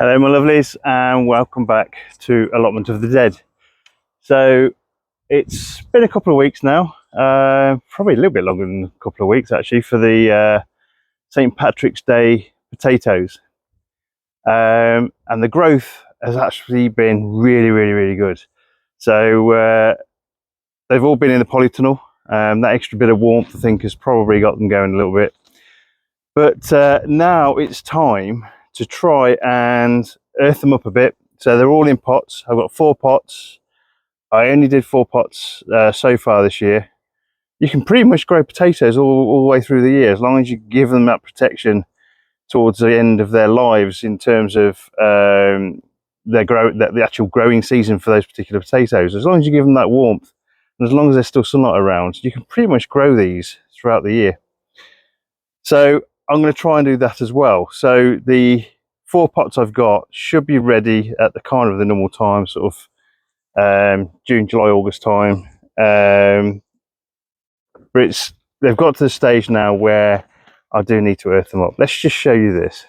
Hello my lovelies, and welcome back to Allotment of the Dead. So it's been a couple of weeks now, probably a little bit longer than a couple of weeks actually, for the St. Patrick's Day potatoes. And the growth has actually been really good. So they've all been in the polytunnel. That extra bit of warmth I think has probably got them going a little bit. But now it's time to try and earth them up a bit. So they're all in pots. I've got 4 pots. I only did 4 pots so far this year. You can pretty much grow potatoes all the way through the year, as long as you give them that protection towards the end of their lives in terms of the actual growing season for those particular potatoes. As long as you give them that warmth, and as long as there's still sunlight around, you can pretty much grow these throughout the year. So I'm going to try and do that as well. So the 4 pots I've got should be ready at the kind of the normal time, sort of June, July, August time. But they've got to the stage now where I do need to earth them up. Let's just show you this.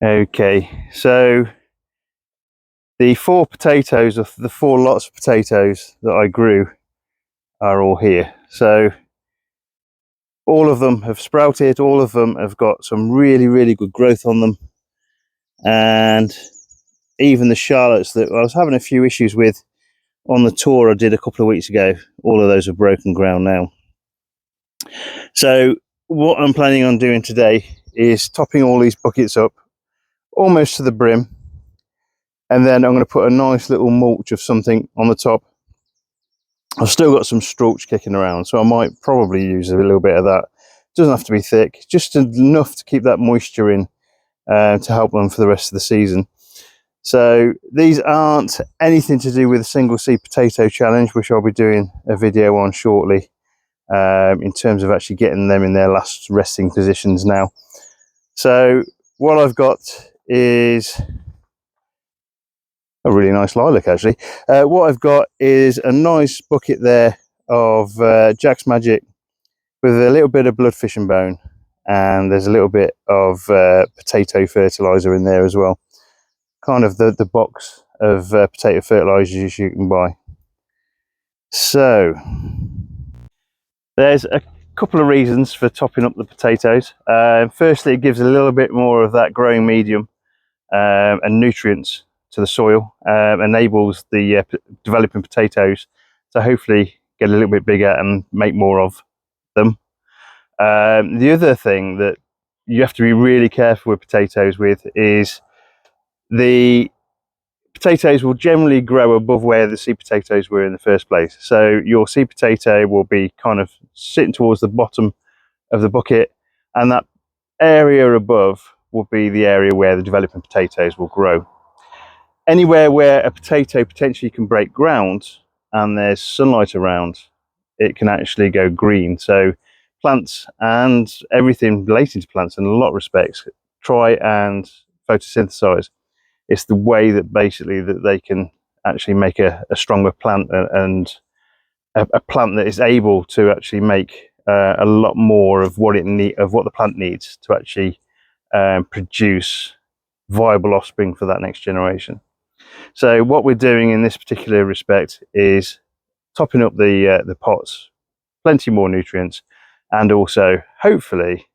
Okay, so the 4 potatoes, of the 4 lots of potatoes that I grew, are all here. So all of them have sprouted, all of them have got some really good growth on them, and even the Charlottes that I was having a few issues with on the tour I did a couple of weeks ago, all of those are broken ground now. So what I'm planning on doing today is topping all these buckets up almost to the brim, and then I'm going to put a nice little mulch of something on the top. I've still got some straw kicking around, so I might probably use a little bit of that. It doesn't have to be thick, just enough to keep that moisture in to help them for the rest of the season. So these aren't anything to do with the single seed potato challenge, which I'll be doing a video on shortly, in terms of actually getting them in their last resting positions now. So what I've got is a really nice lilac actually. What I've got is a nice bucket there of Jack's Magic with a little bit of bloodfish and bone, and there's a little bit of potato fertilizer in there as well. Kind of the box of potato fertilizers you can buy. So there's a couple of reasons for topping up the potatoes. Firstly, it gives a little bit more of that growing medium and nutrients to the soil, enables the developing potatoes to hopefully get a little bit bigger and make more of them. The other thing that you have to be really careful with potatoes with is the potatoes will generally grow above where the seed potatoes were in the first place. So your seed potato will be kind of sitting towards the bottom of the bucket, and that area above will be the area where the developing potatoes will grow. Anywhere where a potato potentially can break ground and there's sunlight around, it can actually go green. So plants and everything relating to plants in a lot of respects try and photosynthesize. It's the way that basically that they can actually make a stronger plant, and a plant that is able to actually make a lot more of what the plant needs to actually produce viable offspring for that next generation. So what we're doing in this particular respect is topping up the pots, plenty more nutrients, and also hopefully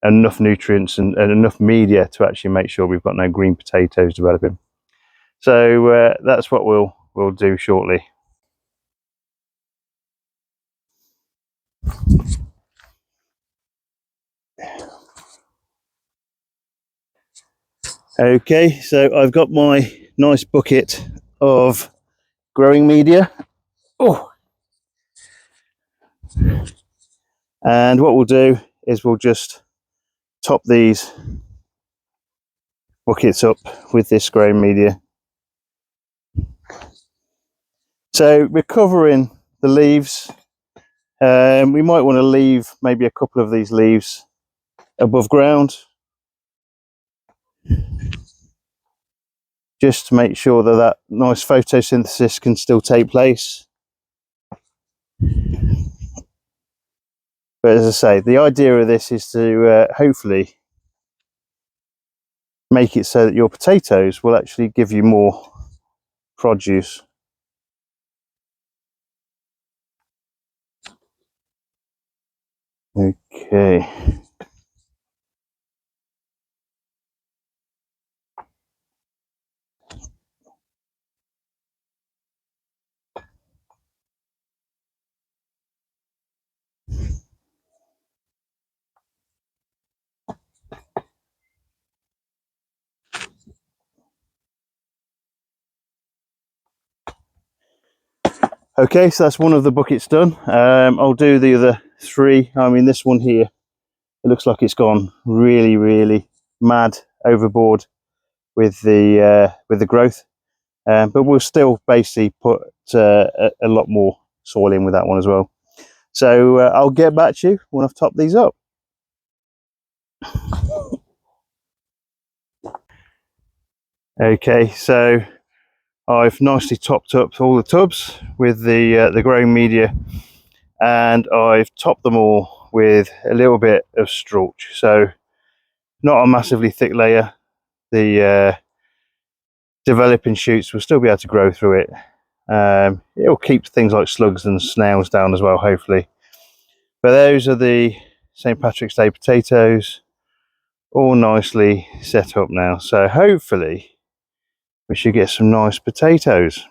enough nutrients and enough media to actually make sure we've got no green potatoes developing. So that's what we'll do shortly. Okay, so I've got my nice bucket of growing media. Oh, and what we'll do is we'll just top these buckets up with this growing media. So we're covering the leaves. We might want to leave maybe a couple of these leaves above ground, just to make sure that that nice photosynthesis can still take place. But as I say, the idea of this is to hopefully make it so that your potatoes will actually give you more produce. Okay. Okay, so that's one of the buckets done. I'll do the other 3. I mean, this one here, it looks like it's gone really mad overboard with the growth, but we'll still basically put a lot more soil in with that one as well. So I'll get back to you when I've topped these up. Okay, so I've nicely topped up all the tubs with the growing media, and I've topped them all with a little bit of straw, so not a massively thick layer. The developing shoots will still be able to grow through it. It'll keep things like slugs and snails down as well, hopefully. But those are the St. Patrick's Day potatoes, all nicely set up now, so hopefully we should get some nice potatoes.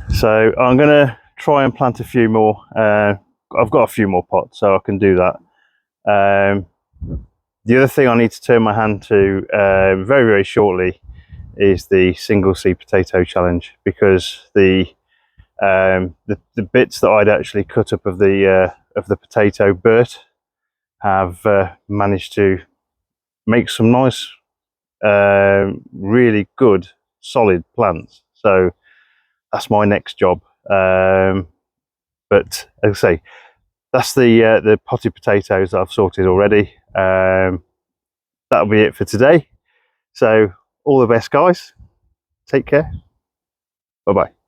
So I'm going to try and plant a few more. I've got a few more pots, so I can do that. The other thing I need to turn my hand to very shortly is the single seed potato challenge, because the bits that I'd actually cut up of the potato burt have managed to make some nice, really good, solid plants. So that's my next job. But as I say, that's the potted potatoes that I've sorted already. That'll be it for today. So all the best, guys. Take care. Bye bye.